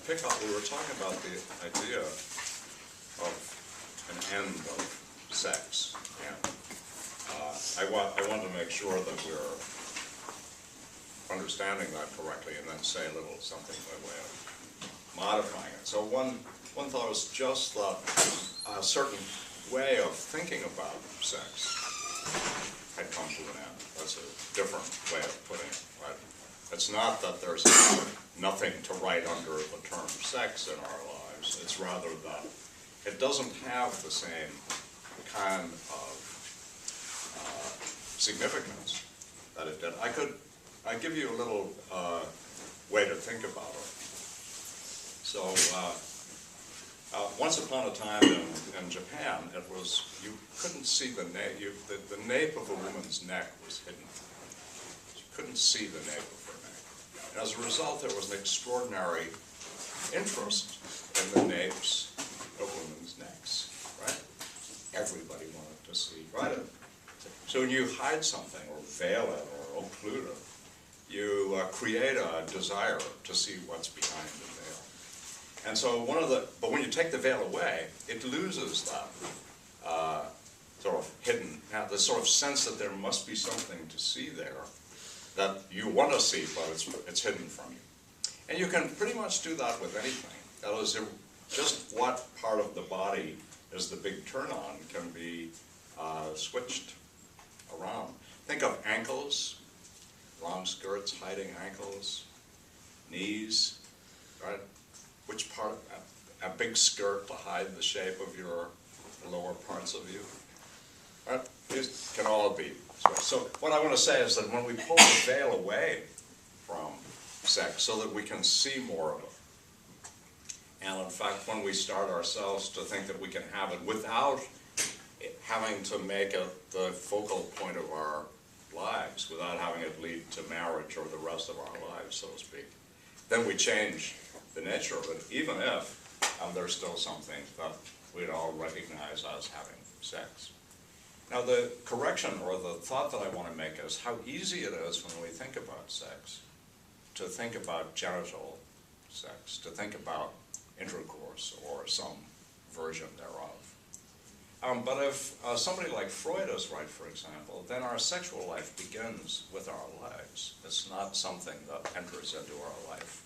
pick up, we were talking about the idea of an end of sex. And I want to make sure that we're understanding that correctly and then say a little something by way of modifying it. So one thought was just that a certain way of thinking about sex had come to an end. That's a different way of putting it, right? It's not that there's nothing to write under the term sex in our lives. It's rather that it doesn't have the same kind of significance that it did. I'd give you a little way to think about it. So once upon a time in Japan, it was, you couldn't see the nape. The nape of a woman's neck was hidden. You couldn't see the nape of her neck. And as a result, there was an extraordinary interest in the napes of women's necks, right? Everybody wanted to see, right? So when you hide something, or veil it, or occlude it, you create a desire to see what's behind the veil. And so but when you take the veil away, it loses that sort of hidden, the sort of sense that there must be something to see there that you want to see, but it's hidden from you. And you can pretty much do that with anything. That is, just what part of the body is the big turn-on can be switched around. Think of ankles, long skirts hiding ankles, knees, right? Which part, a big skirt to hide the shape of the lower parts of you, right? These can all be. So what I want to say is that when we pull the veil away from sex so that we can see more of it, and in fact when we start ourselves to think that we can have it without having to make it the focal point of our lives, without having it lead to marriage or the rest of our lives, so to speak, then we change the nature of it, even if there's still something that we'd all recognize as having sex. Now the correction, or the thought that I want to make, is how easy it is when we think about sex to think about genital sex, to think about intercourse or some version thereof. But if somebody like Freud is right, for example, then our sexual life begins with our lives. It's not something that enters into our life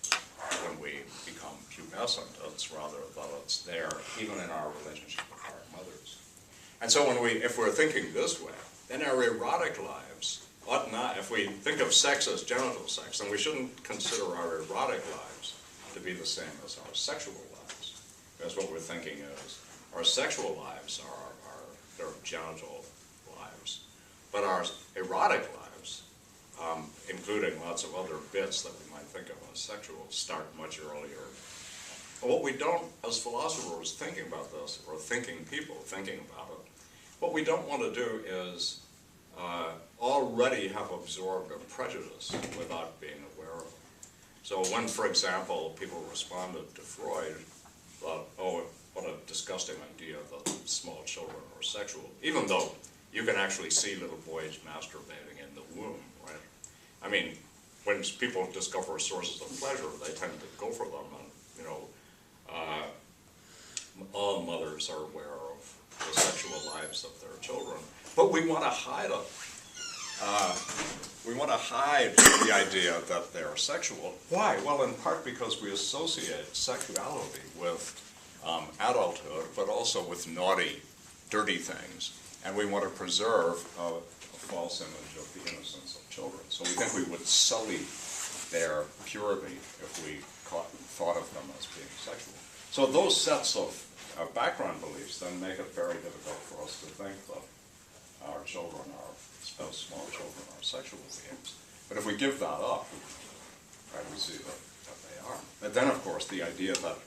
when we become pubescent. It's rather that it's there even in our relationship with our mothers. And so if we're thinking this way, then our erotic lives ought not, if we think of sex as genital sex, then we shouldn't consider our erotic lives to be the same as our sexual lives. Because what we're thinking is, our sexual lives are their genital lives. But our erotic lives, including lots of other bits that we might think of as sexual, start much earlier. But what we don't, as philosophers thinking about this, or people thinking about it, what we don't want to do is already have absorbed a prejudice without being aware of it. So when, for example, people responded to Freud, thought, oh, what a disgusting idea that small children are sexual, even though you can actually see little boys masturbating in the womb, right? I mean, when people discover sources of pleasure, they tend to go for them, and, all mothers are aware of the sexual lives of their children. But we want to hide it. We want to hide the idea that they're sexual. Why? Well, in part because we associate sexuality with adulthood, but also with naughty, dirty things. And we want to preserve a false image of the innocence of children. So we think we would sully their purity if we thought of them as being sexual. So those sets of background beliefs then make it very difficult for us to think that our children small children are sexual beings. But if we give that up, right, we see that they are. But then, of course, the idea that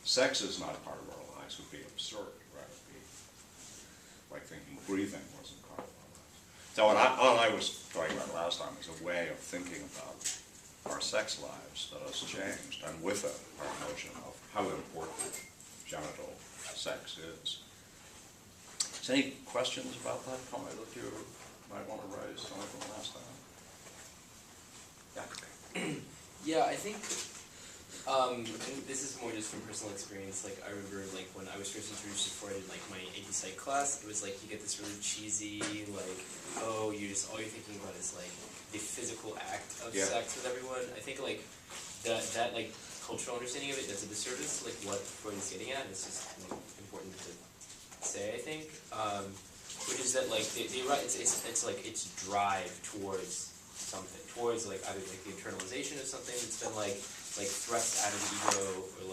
sex is not part of our lives would be absurd, right? It'd be like thinking breathing wasn't part of our lives. So all I was talking about last time is a way of thinking about our sex lives that has changed, and with it, our notion of how important genital sex is. Is any questions about that comment that you might want to raise from last time? Yeah, I think And this is more just from personal experience. Like I remember, like when I was first introduced to Freud in like my AP Psych class, it was like you get this really cheesy, like, oh, all you're thinking about is like the physical act of sex with everyone. I think like that like cultural understanding of it does a disservice, like what Freud is getting at. It's just like, important to say, I think, which is that like it's like its drive towards something, towards like either like the internalization of something that's been like thrust out of the ego, or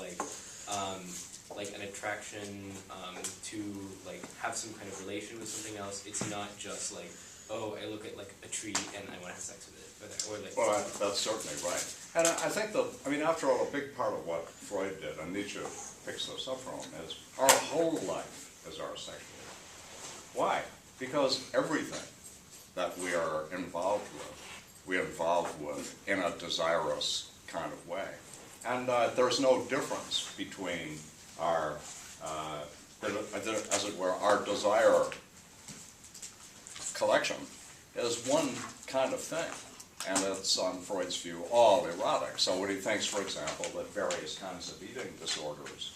like an attraction to like have some kind of relation with something else. It's not just like, oh, I look at like a tree and I want to have sex with it, or like. Well, that's certainly right. And I think that, I mean, after all, a big part of what Freud did, and Nietzsche picks this up from, is our whole life is our sexual life. Why? Because everything that we are involved with in a desirous kind of way. And there's no difference between our, as it were, our desire collection is one kind of thing. And it's, on Freud's view, all erotic. So what he thinks, for example, that various kinds of eating disorders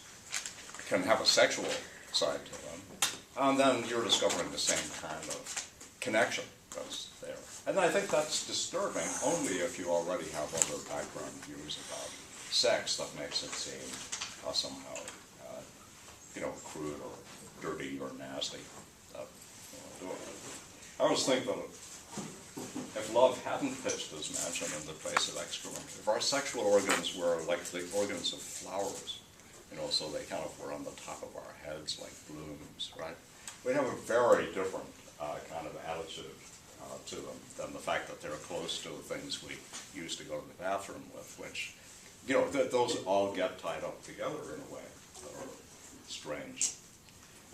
can have a sexual side to them. And then you're discovering the same kind of connection that's there. And I think that's disturbing only if you already have other background views about sex that makes it seem somehow, crude or dirty or nasty. I always think that if love hadn't pitched his mansion in the place of excrement, if our sexual organs were like the organs of flowers, so they kind of were on the top of our heads like blooms, right? We'd have a very different kind of attitude to them than the fact that they're close to the things we used to go to the bathroom with, which, those all get tied up together in a way that are strange.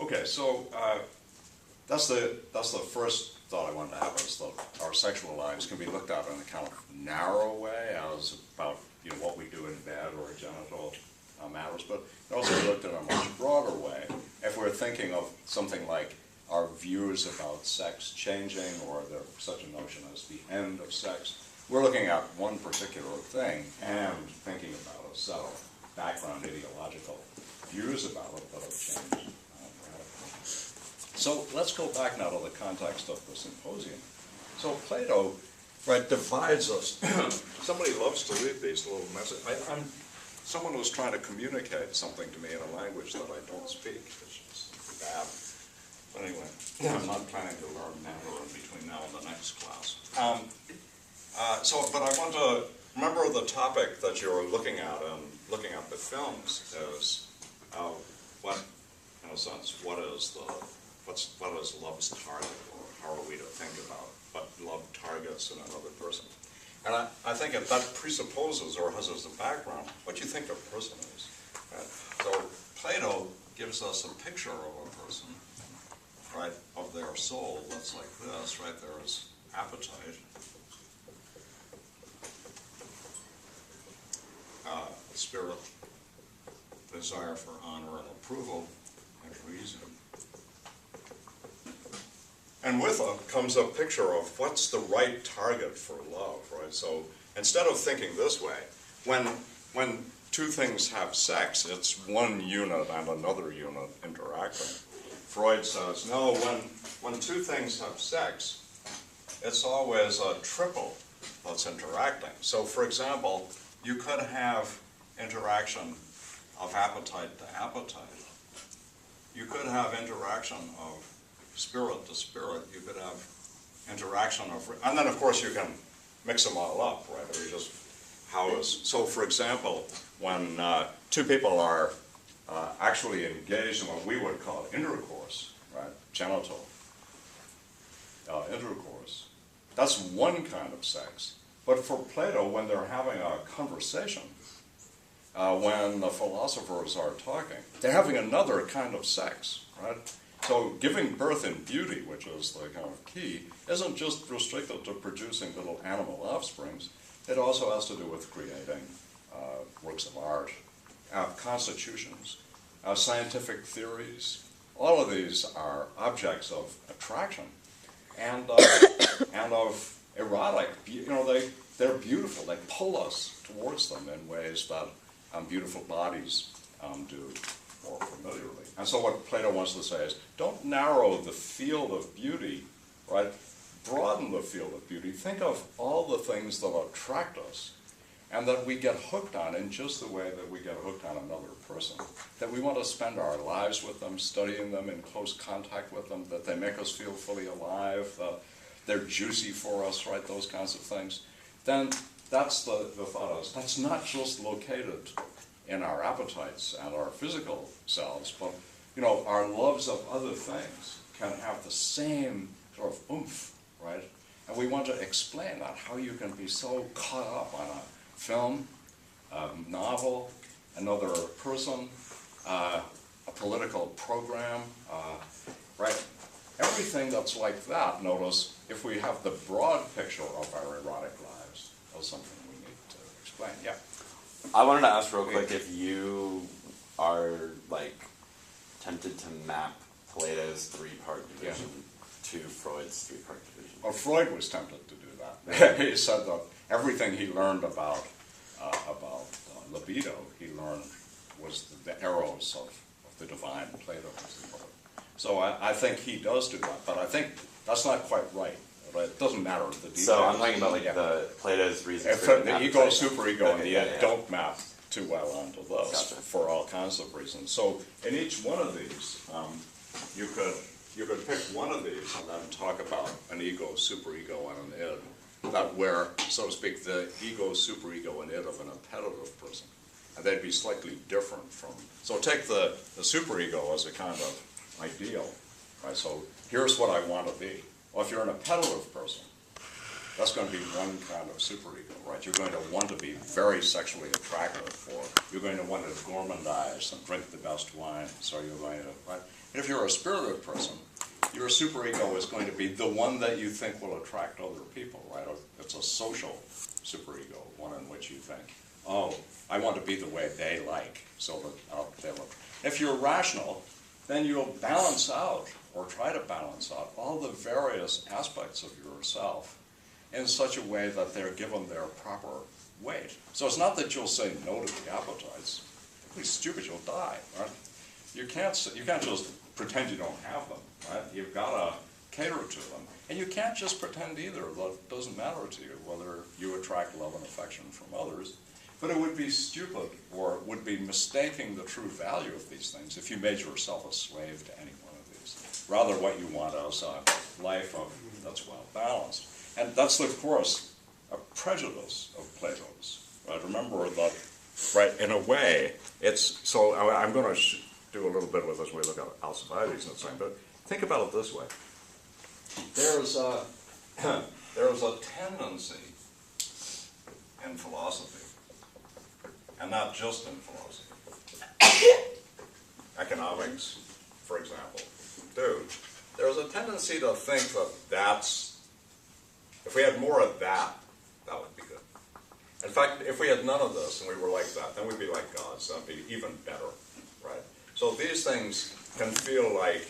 Okay, so that's the first thought I wanted to have, is that our sexual lives can be looked at in a kind of narrow way as about what we do in bed or genital matters, but it also be looked at in a much broader way if we're thinking of something like our views about sex changing, or there's such a notion as the end of sex. We're looking at one particular thing and thinking about a set of background ideological views about it that have changed. So let's go back now to the context of the symposium. So Plato, right, divides us. Somebody loves to read these little messages. Someone was trying to communicate something to me in a language that I don't speak, which is bad. But anyway, I'm not planning to learn Mandarin between now and the next class. But I want to remember the topic that you're looking at, and looking at the films is what, in a sense, what is love's target, or how are we to think about what love targets in another person? And I think that presupposes, or has as a background, what you think a person is. Right? So Plato gives us a picture of a person, right, of their soul that's like this, right? There is appetite, spirit, desire for honor and approval, and reason. And with it comes a picture of what's the right target for love, right? So instead of thinking this way, when two things have sex, it's one unit and another unit interacting. Freud says, no, when two things have sex, it's always a triple that's interacting. So for example, you could have interaction of appetite to appetite. You could have interaction of spirit to spirit. You could have interaction of, and then of course you can mix them all up, right? Or you just, so for example, when two people are actually engaged in what we would call intercourse, right? Genital intercourse. That's one kind of sex. But for Plato, when they're having a conversation, when the philosophers are talking, they're having another kind of sex, right? So giving birth in beauty, which is the kind of key, isn't just restricted to producing little animal offsprings. It also has to do with creating works of art, constitutions, scientific theories. All of these are objects of attraction and of erotic. They're beautiful. They pull us towards them in ways that beautiful bodies do more familiarly. And so what Plato wants to say is, don't narrow the field of beauty, right? Broaden the field of beauty. Think of all the things that attract us and that we get hooked on in just the way that we get hooked on another person. That we want to spend our lives with them, studying them, in close contact with them, that they make us feel fully alive, they're juicy for us, right, those kinds of things. Then that's the thought is, that's not just located in our appetites and our physical selves, but our loves of other things can have the same sort of oomph, right? And we want to explain that, how you can be so caught up on a film, a novel, another person, a political program, right? Everything that's like that, notice, if we have the broad picture of our erotic lives, that's something we need to explain. Yeah. I wanted to ask real quick if you are tempted to map Plato's three-part division to Freud's three-part division. Well, Freud was tempted to do that. He said that everything he learned about libido, he learned was the eros of the divine, Plato. So I think he does do that, but I think that's not quite right. It doesn't matter the details. So I'm talking about the Plato's reasons for the ego, superego, and the id yeah. don't map too well onto those Gotcha. for all kinds of reasons. So in each one of these, you could pick one of these and then talk about an ego, superego, and an id. That where, so to speak, the ego, superego, and id of an appetitive person. And they'd be slightly different from, so take the superego as a kind of ideal, right? So here's what I want to be. Well, if you're an appetitive person, that's going to be one kind of superego, right? You're going to want to be very sexually attractive, or you're going to want to gourmandize and drink the best wine, so you're going to, right? And if you're a spirited person, your superego is going to be the one that you think will attract other people, right? It's a social superego, one in which you think, oh, I want to be the way they like, so that they look. If you're rational, then you'll balance out, or try to balance out, all the various aspects of yourself in such a way that they're given their proper weight. So it's not that you'll say no to the appetites. It'll be stupid, you'll die, right? You can't just pretend you don't have them, right? You've got to cater to them. And you can't just pretend either that it doesn't matter to you whether you attract love and affection from others. But it would be stupid, or it would be mistaking the true value of these things if you made yourself a slave to any one of these. Rather, what you want is a life that's well balanced. And that's, of course, a prejudice of Plato's. Right? Remember that, right, in a way, it's, so I'm going to do a little bit with this when we look at Alcibiades and saying, but think about it this way. There's a tendency in philosophy, and not just in philosophy. Economics, for example. There's a tendency to think that if we had more of that, that would be good. In fact, if we had none of this and we were like that, then we'd be like gods. That'd be even better, right? So these things can feel like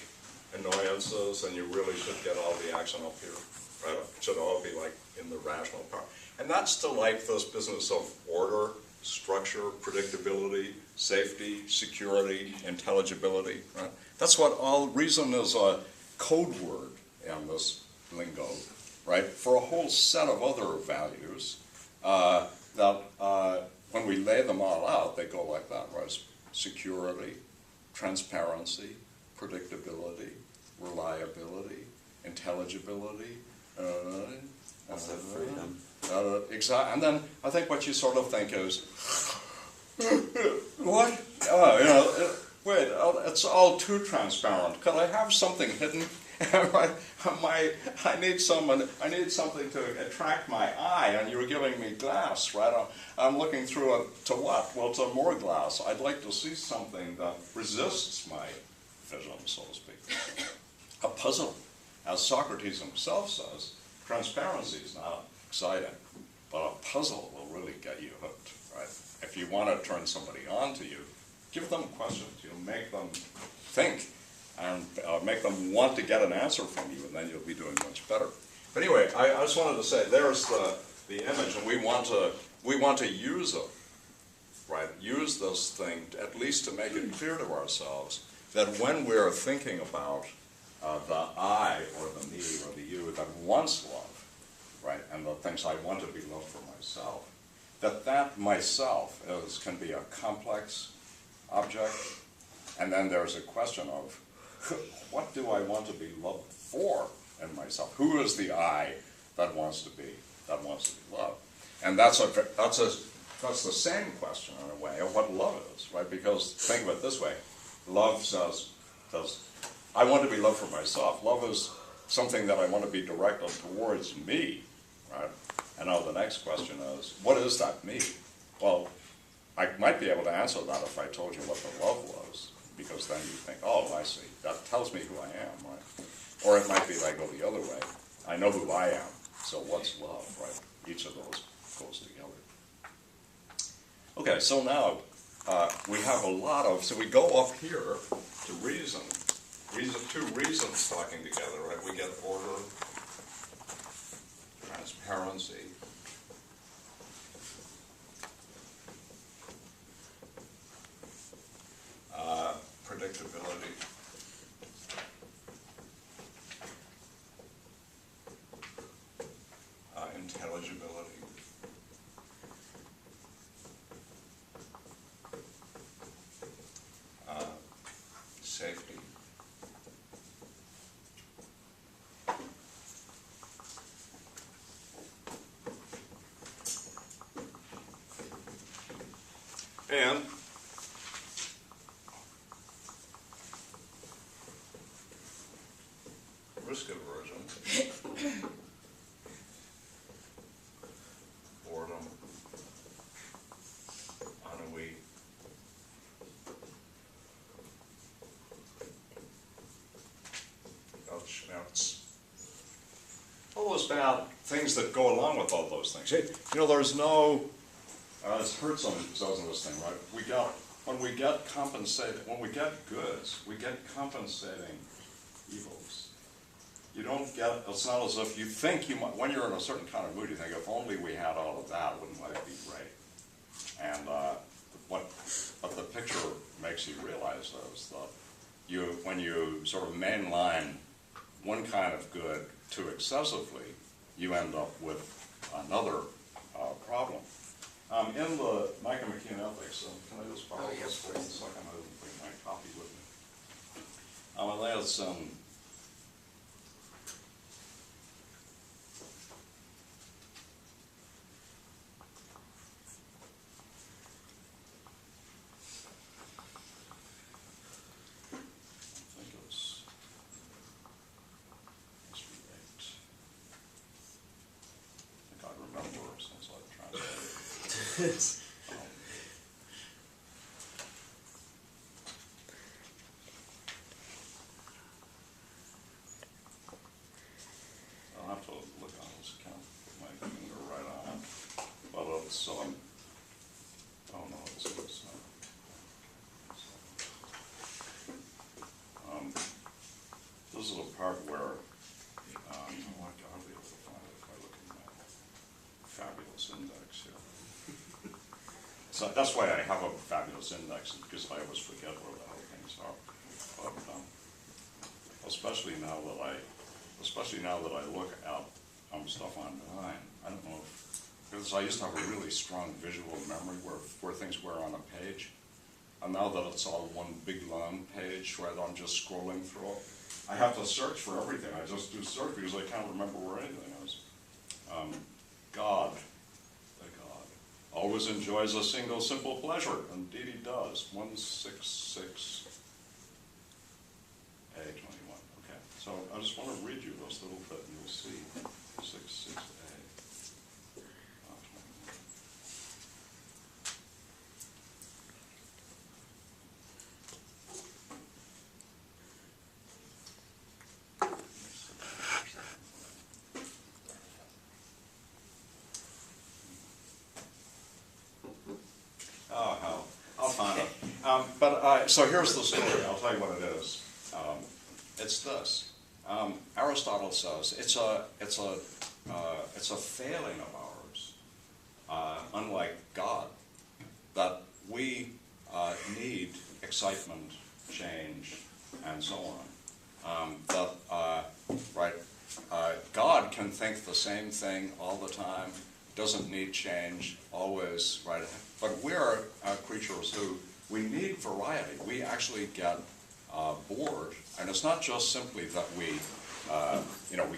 annoyances, and you really should get all the action up here, right? It should all be like in the rational part. And that's to like this business of order, structure, predictability, safety, security, intelligibility, right? That's what all reason is a code word in this lingo, right? For a whole set of other values that when we lay them all out, they go like that, right? Security, transparency, predictability, reliability, intelligibility, Also freedom. Exactly. And then I think what you sort of think is, what? Wait, it's all too transparent. Could I have something hidden? I need something to attract my eye, and you're giving me glass, right? I'm looking through it to what? Well, to more glass. I'd like to see something that resists my vision, so to speak. A puzzle, as Socrates himself says, transparency is not exciting, but a puzzle will really get you hooked, right? If you want to turn somebody on to you, give them questions. Make them think, and make them want to get an answer from you, and then you'll be doing much better. But anyway, I just wanted to say, there's the image, and we want to use it right, use this thing at least to make it clear to ourselves that when we're thinking about the I or the me or the you that wants love, right, and the things I want to be loved for myself, that myself can be a complex object, and then there's a question of what do I want to be loved for in myself? Who is the I that wants to be loved? And that's the same question in a way of what love is, right? Because think of it this way: love says, I want to be loved for myself. Love is something that I want to be directed towards me, right? And now the next question is, what is that me? Well, I might be able to answer that if I told you what the love was, because then you think, oh, I see, that tells me who I am, right? Or it might be that I go the other way. I know who I am, so what's love, right? Each of those goes together. Okay, so now we have a lot of, so we go up here to reason, two reasons talking together, right? We get order, transparency, predictability, intelligibility, safety, and risk aversion, boredom, ennui, all those bad things that go along with all those things. You know, there's no, as Herzl says in this thing, right? When we get goods, we get compensating evils. You don't get, it's not as if you think you might, when you're in a certain kind of mood, you think, if only we had all of that, wouldn't life be great? And what the picture makes you realize is that when you sort of mainline one kind of good too excessively, you end up with another problem. In the Nicomachean Ethics, can I just borrow this for 1 second? I didn't bring my copy with me. And that's I'll have to look on this account, put my finger right on it. But it's, oh no, it's this is a part where, I'll be able to find it if I look at my fabulous index here. So that's why I have a fabulous index, because I always forget where the hell things are. But especially now that I look at stuff online, I don't know if, because I used to have a really strong visual memory where things were on a page, and now that it's all one big long page, right, I'm just scrolling through it. I have to search for everything. I just do search because I can't remember where anything is. God. Always enjoys a single simple pleasure. Indeed he does. 166 A 21. Okay. So I just want to read you this little bit and you'll see. 66 A 21. Oh, hell. I'll find it. So here's the story. I'll tell you what it is. It's this. Aristotle says it's a failing of ours, unlike God, that we need excitement, change, and so on. God can think the same thing all the time, doesn't need change, always, right? But we're creatures who, we need variety. We actually get bored, and it's not just simply that we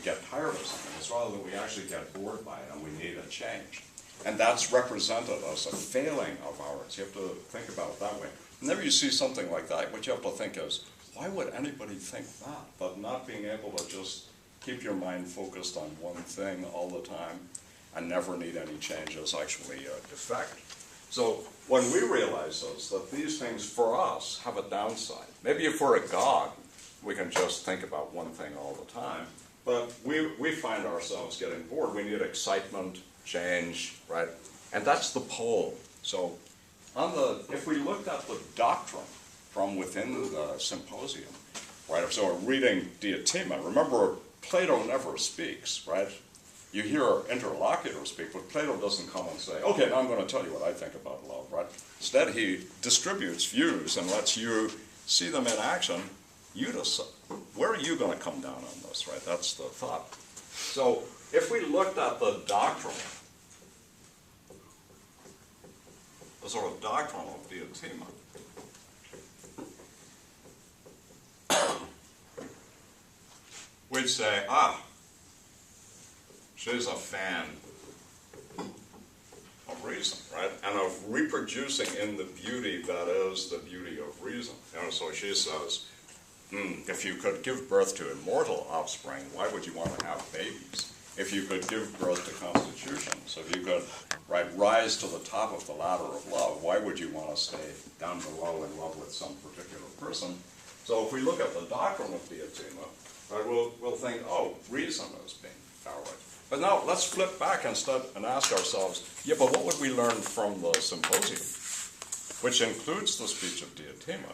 get tired of something. It's rather that we actually get bored by it and we need a change. And that's represented as a failing of ours. You have to think about it that way. Whenever you see something like that, what you have to think is, why would anybody think that? But not being able to just keep your mind focused on one thing all the time and never need any change is actually a defect. So when we realize this, that these things for us have a downside. Maybe if we're a god, we can just think about one thing all the time. But we find ourselves getting bored. We need excitement, change, right? And that's the pole. So if we looked at the doctrine from within the symposium, right? So we're reading Diotima. Remember, Plato never speaks, right? You hear interlocutors speak, but Plato doesn't come and say, okay, now I'm going to tell you what I think about love, right? Instead, he distributes views and lets you see them in action. You decide, where are you going to come down on this, right? That's the thought. So if we looked at the doctrine, the sort of doctrine of Diotima, we'd say, she's a fan of reason, right? And of reproducing in the beauty that is the beauty of reason. So she says, if you could give birth to immortal offspring, why would you want to have babies? If you could give birth to constitutions, if you could rise to the top of the ladder of love, why would you want to stay down below in love with some particular person? So if we look at the doctrine of Diotima, we'll think, reason is being valid. But now let's flip back instead and ask ourselves, but what would we learn from the symposium, which includes the speech of Diotima,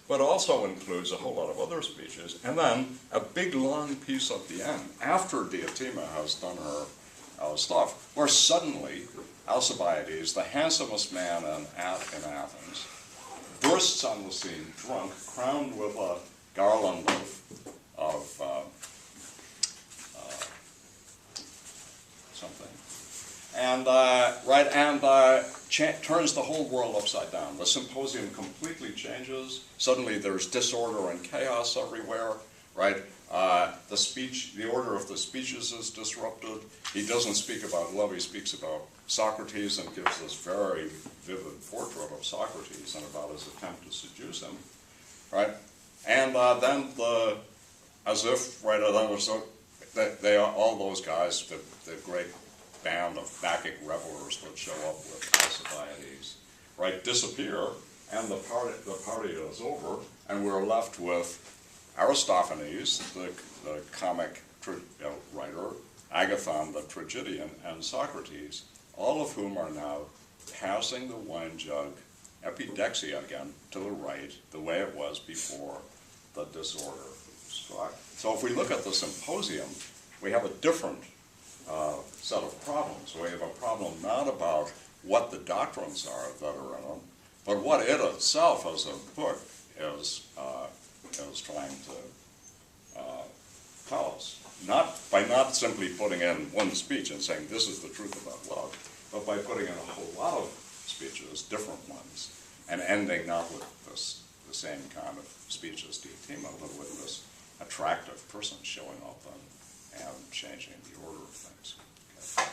but also includes a whole lot of other speeches, and then a big long piece at the end, after Diotima has done her stuff, where suddenly Alcibiades, the handsomest man in Athens, bursts on the scene, drunk, crowned with a garland of something, and turns the whole world upside down. The symposium completely changes. Suddenly, there's disorder and chaos everywhere. Right? The order of the speeches is disrupted. He doesn't speak about love. He speaks about Socrates and gives this very vivid portrait of Socrates and about his attempt to seduce him. Right? And then they are all those guys, the great band of Bacchic revelers that show up with Alcibiades, right, disappear, and the party is over, and we're left with Aristophanes, the comic writer, Agathon, the tragedian, and Socrates, all of whom are now passing the wine jug, epidexia again, to the right, the way it was before the disorder struck. So if we look at the symposium, we have a different set of problems. We have a problem not about what the doctrines are that are in them, but what it itself as a book is trying to tell us. Not simply putting in one speech and saying this is the truth about love, but by putting in a whole lot of speeches, different ones, and ending not with the same kind of speech as Diotima, but with this attractive person showing up and changing the order of things. Okay.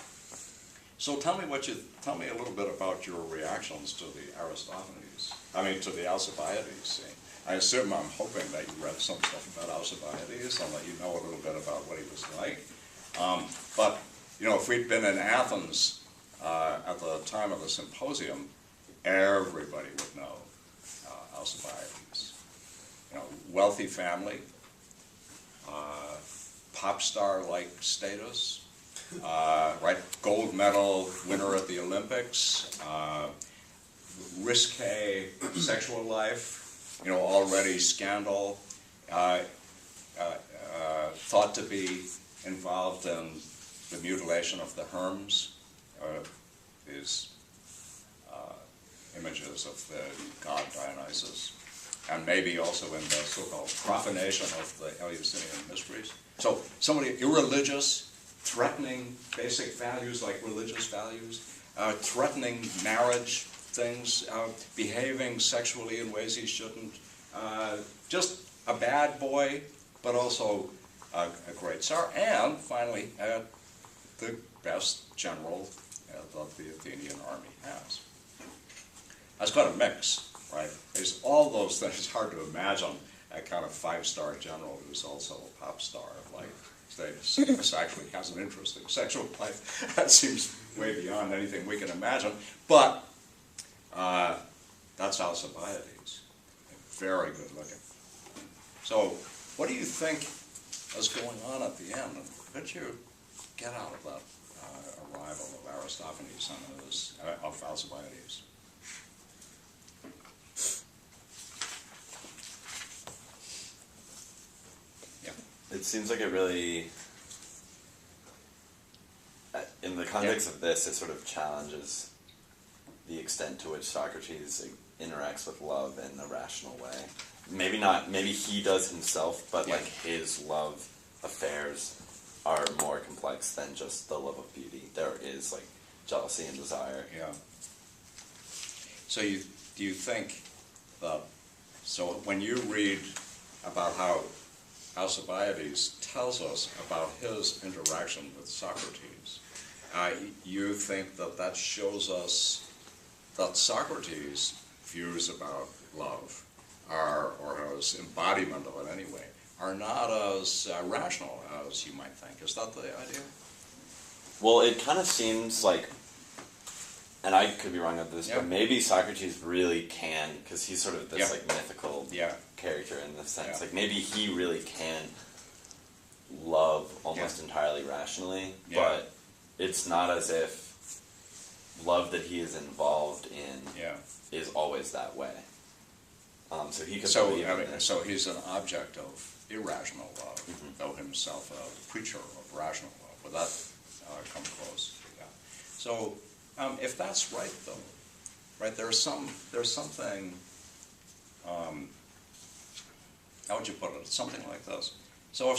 So tell me a little bit about your reactions to the Alcibiades scene. I'm hoping that you read some stuff about Alcibiades and that you know a little bit about what he was like. But if we'd been in Athens at the time of the symposium, everybody would know Alcibiades. Wealthy family, pop star-like status, right? Gold medal winner at the Olympics, risque sexual life, already scandal, thought to be involved in the mutilation of the Herms, his images of the god Dionysus, and maybe also in the so-called profanation of the Eleusinian mysteries. So somebody irreligious, threatening basic values like religious values, threatening marriage things, behaving sexually in ways he shouldn't, just a bad boy, but also a great tsar, and finally the best general that the Athenian army has. That's quite a mix, right? There's all those things. It's hard to imagine a kind of five-star general who's also a pop star, like this actually has an interesting sexual life. That seems way beyond anything we can imagine. But that's Alcibiades. Very good looking. So what do you think is going on at the end? What did you get out of that arrival of Aristophanes and of Alcibiades? It seems like it really, in the context of this, it sort of challenges the extent to which Socrates interacts with love in a rational way. Maybe not, maybe he does himself, but like his love affairs are more complex than just the love of beauty. There is like jealousy and desire. Yeah. So do you think that, so when you read about how Alcibiades tells us about his interaction with Socrates, you think that that shows us that Socrates' views about love are, or his embodiment of it anyway, are not as rational as you might think. Is that the idea? Well, it kind of seems like, and I could be wrong on this, Yeah. but maybe Socrates really can, because he's sort of this Yeah. like mythical Yeah. character in this sense. Yeah. Like maybe he really can love almost entirely rationally, Yeah. but it's not as if love that he is involved in Yeah. is always that way. So he could So, believe I in mean, this. so he's an object of irrational love, Mm-hmm. though himself a preacher of rational love. Would that come close? Yeah. So, if that's right, though, right, there's something. How would you put it? Something like this. So,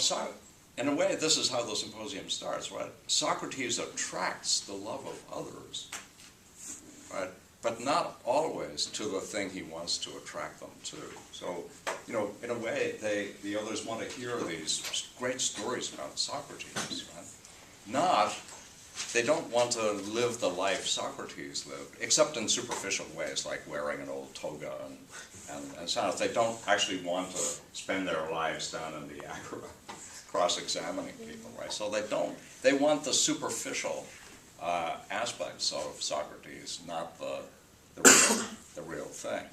in a way, this is how the symposium starts, right? Socrates attracts the love of others, right? But not always to the thing he wants to attract them to. So, in a way, the others want to hear these great stories about Socrates, right? They don't want to live the life Socrates lived, except in superficial ways, like wearing an old toga and so on. They don't actually want to spend their lives down in the agora cross-examining people, right? So they want the superficial aspects of Socrates, not the real thing.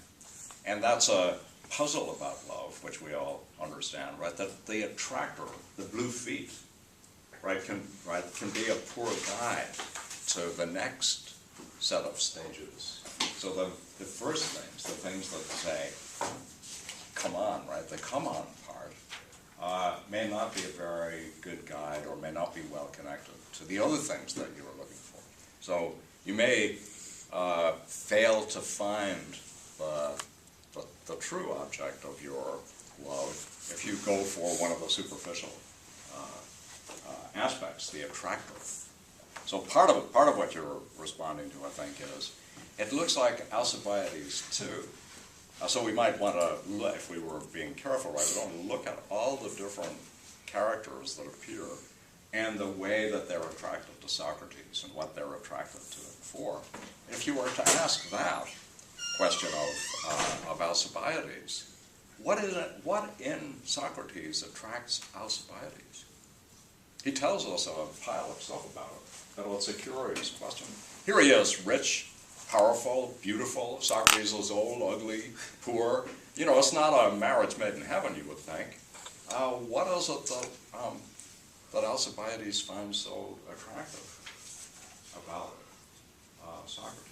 And that's a puzzle about love, which we all understand, right? That the attractor, the blue feet, can be a poor guide to the next set of stages. So the first things, the things that say, come on, right? The come on part may not be a very good guide or may not be well connected to the other things that you are looking for. So you may fail to find the true object of your love if you go for one of the superficial aspects, the attractor. So part of what you're responding to, I think, is it looks like Alcibiades too. So we might want to, if we were being careful, right, we want to look at all the different characters that appear and the way that they're attracted to Socrates and what they're attracted to him for. If you were to ask that question of Alcibiades, what in Socrates attracts Alcibiades? He tells us a pile of stuff about it, but it's a curious question. Here he is, rich, powerful, beautiful. Socrates is old, ugly, poor. It's not a marriage made in heaven, you would think. What is it that Alcibiades finds so attractive about Socrates?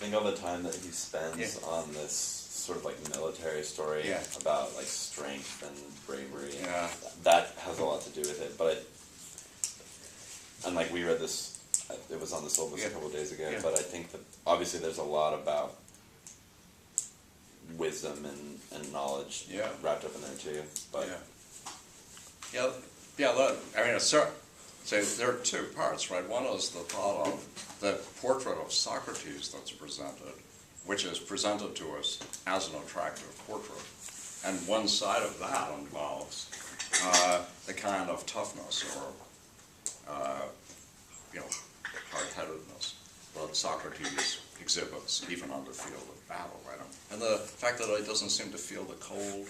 think all the time that he spends Yeah. on this sort of like military story Yeah. about like strength and bravery, Yeah. that has a lot to do with it. But and like we read this, it was on the syllabus Yeah. a couple of days ago. Yeah. But I think that obviously there's a lot about wisdom and knowledge Yeah. wrapped up in there too. But Yeah, look, I mean, so there are two parts, right? One is the thought of the portrait of Socrates that's presented, which is presented to us as an attractive portrait. And one side of that involves the kind of toughness or, hard-headedness that Socrates exhibits even on the field of battle, right? And the fact that he doesn't seem to feel the cold,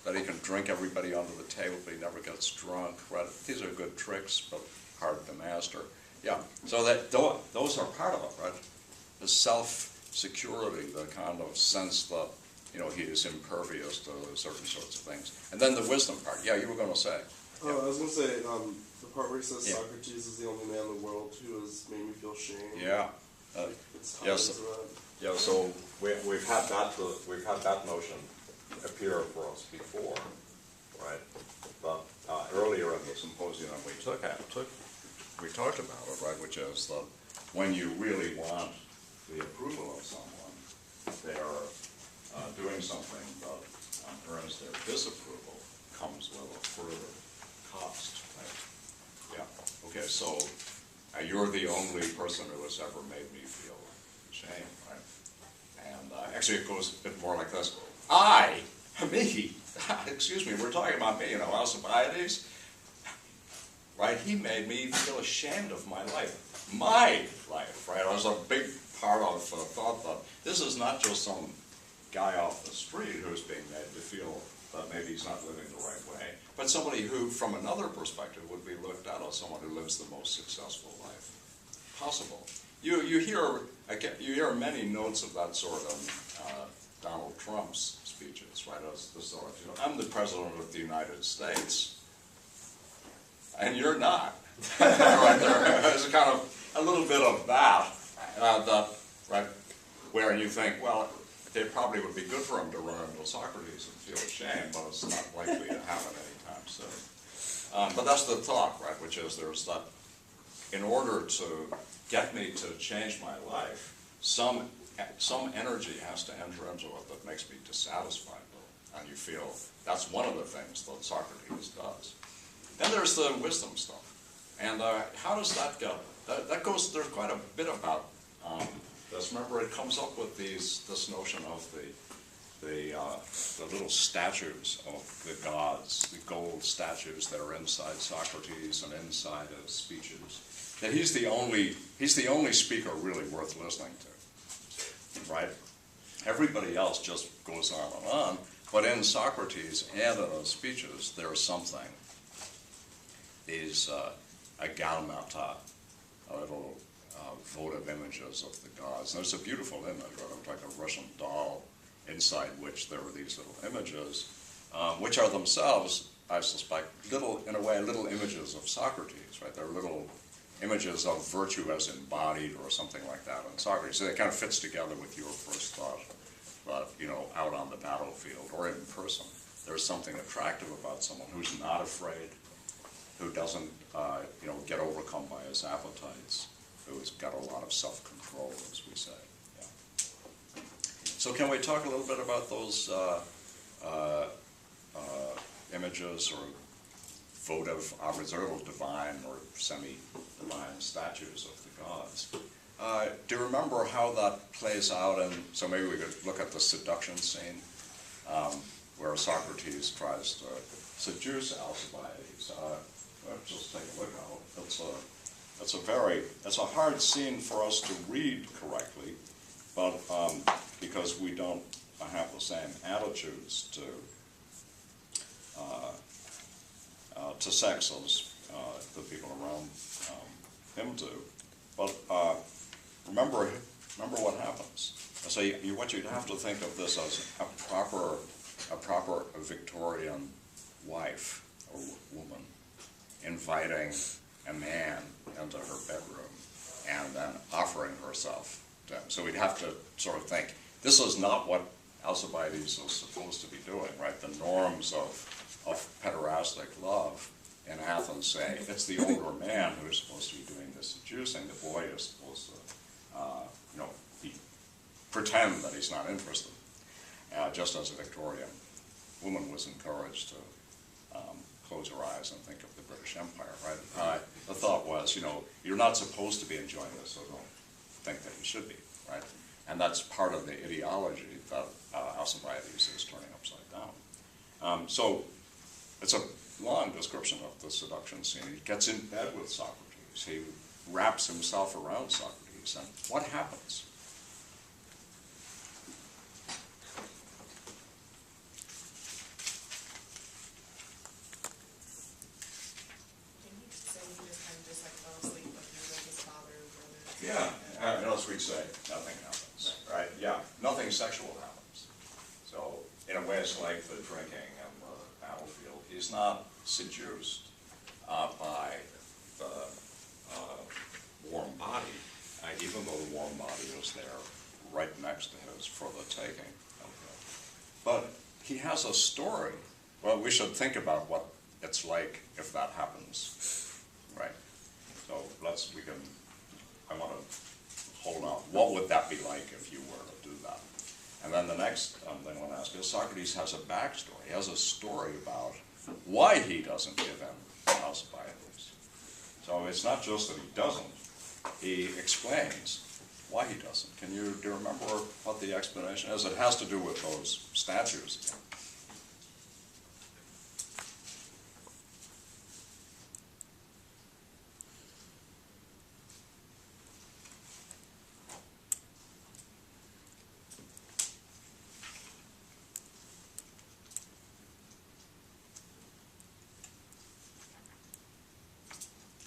that he can drink everybody under the table, but he never gets drunk, right? These are good tricks, but hard to master. Yeah, so that those are part of it, right? The self-security, the kind of sense that, he is impervious to certain sorts of things. And then the wisdom part. Yeah, you were going to say. I was going to say, the part where he says Yeah. Socrates is the only man in the world who has made me feel shame. Yeah. It's Yes. tied to that. Yeah, so we've had that notion appear for us before, right? But earlier in the symposium we we talked about it, right? Which is that when you really want the approval of someone, they're doing something that earns their disapproval comes with a further cost, right? Yeah. Okay, so you're the only person who has ever made me feel shame, right? And actually it goes a bit more like this. Me, excuse me, we're talking about me, Alcibiades, right? He made me feel ashamed of my life, right? It was a big part of thought that this is not just some guy off the street who's being made to feel that maybe he's not living the right way, but somebody who, from another perspective, would be looked at as someone who lives the most successful life possible. You hear many notes of that sort of Donald Trump's speeches, right? As the sort of, I'm the president of the United States, and you're not. Right there, there's a kind of a little bit of that, right, where you think, well, it probably would be good for him to run into Socrates and feel ashamed, but it's not likely to happen anytime soon. But that's the thought, right, which is there's that, in order to get me to change my life, some energy has to enter into it that makes me dissatisfied, and you feel that's one of the things that Socrates does. Then there's the wisdom stuff, and how does that go? That goes. There's quite a bit about this. Remember, it comes up with this notion of the little statues of the gods, the gold statues that are inside Socrates and inside his speeches. That he's the only speaker really worth listening to, right? Everybody else just goes on and on, but in Socrates and in his speeches, there's something. These agalmata, little votive images of the gods. And there's a beautiful image, right? Like a Russian doll, inside which there are these little images, which are themselves, I suspect, little images of Socrates, right? They're little images of virtue as embodied or something like that in Socrates. So it kind of fits together with your first thought, but, out on the battlefield or in person. There's something attractive about someone who's not afraid, who doesn't, get overcome by his appetites, who's got a lot of self-control, as we say. Yeah. So can we talk a little bit about those images or votive, observable divine or semi-divine statues of the gods? Do you remember how that plays out? And so maybe we could look at the seduction scene, where Socrates tries to seduce Alcibiades. Let's just take a look at it. It's a hard scene for us to read correctly, but because we don't have the same attitudes to sex as the people around him do. But remember what happens. So what you'd have to think of this as a proper Victorian wife or woman inviting a man into her bedroom and then offering herself So we'd have to sort of think, this is not what Alcibiades was supposed to be doing, right? The norms of pederastic love in Athens say it's the older man who's supposed to be doing the seducing. The boy is supposed to, pretend that he's not interested, just as a Victorian woman was encouraged to close her eyes and think of the British Empire, right? The thought was, you're not supposed to be enjoying this, so don't think that you should be, right? And that's part of the ideology that Alcibiades is turning upside down. So it's a long description of the seduction scene. He gets in bed with Socrates. He wraps himself around Socrates. And what happens? Yeah, else we'd say nothing happens, right? Yeah, nothing sexual happens. So in a way, it's like the drinking and the battlefield. He's not seduced by the warm body, even though the warm body is there right next to his for the taking. But he has a story. Well, we should think about what it's like if that happens, right? So I want to hold on. What would that be like if you were to do that? And then the next thing I want to ask is, Socrates has a backstory. He has a story about why he doesn't give in to Alcibiades. So it's not just that he doesn't. He explains why he doesn't. Do you remember what the explanation is? It has to do with those statues again.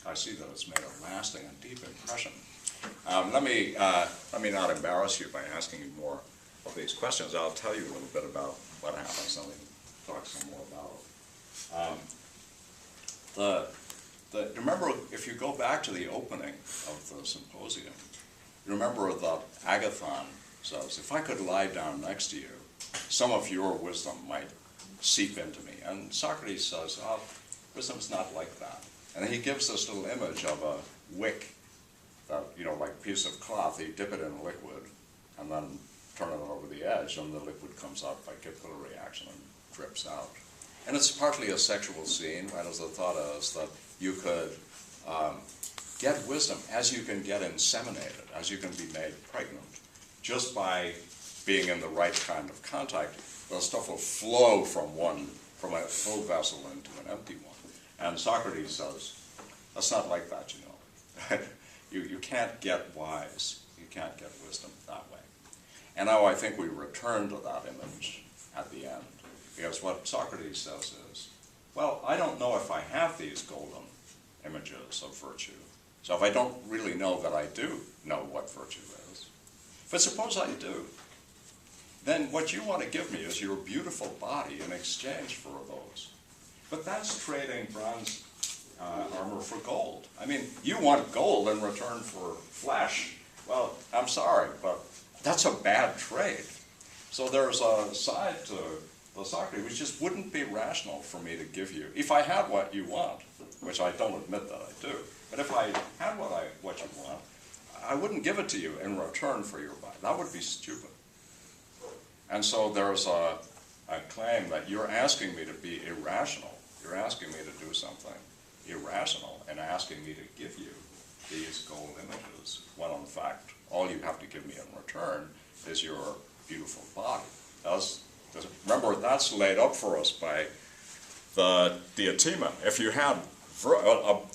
I see that it's made a lasting and deep impression. Let me not embarrass you by asking you more of these questions. I'll tell you a little bit about what happens, and we can talk some more about it. Remember, if you go back to the opening of the symposium, you remember that Agathon says, if I could lie down next to you, some of your wisdom might seep into me. And Socrates says, wisdom's not like that. And he gives this little image of a wick, that, like a piece of cloth. You dip it in liquid and then turn it over the edge, and the liquid comes out by capillary reaction and drips out. And it's partly a sexual scene, right, as the thought is that you could get wisdom as you can get inseminated, as you can be made pregnant, just by being in the right kind of contact. The stuff will flow from a full vessel into an empty one. And Socrates says, that's not like that, You can't get wise, you can't get wisdom that way. And now I think we return to that image at the end, because what Socrates says is, well, I don't know if I have these golden images of virtue. So if I don't really know that I do know what virtue is, but suppose I do, then what you want to give me is your beautiful body in exchange for those. But that's trading bronze armor for gold. I mean, you want gold in return for flesh. Well, I'm sorry, but that's a bad trade. So there's a side to the Socrates which just wouldn't be rational for me to give you. If I had what you want, which I don't admit that I do, but if I had what you want, I wouldn't give it to you in return for your body. That would be stupid. And so there's a claim that you're asking me to be irrational. You're asking me to do something irrational and asking me to give you these gold images, when in fact all you have to give me in return is your beautiful body. Remember, that's laid up for us by the Diotima. If you had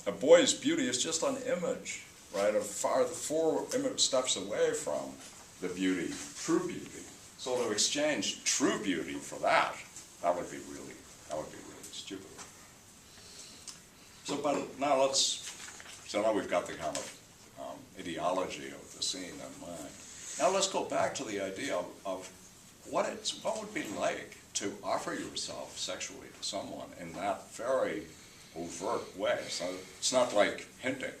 a boy's beauty is just an image, right, of four steps away from the beauty, true beauty. So to exchange true beauty for that would be really stupid. So, but now now we've got the kind of ideology of the scene in mind. Now let's go back to the idea of what would be like to offer yourself sexually to someone in that very overt way. So it's not like hinting,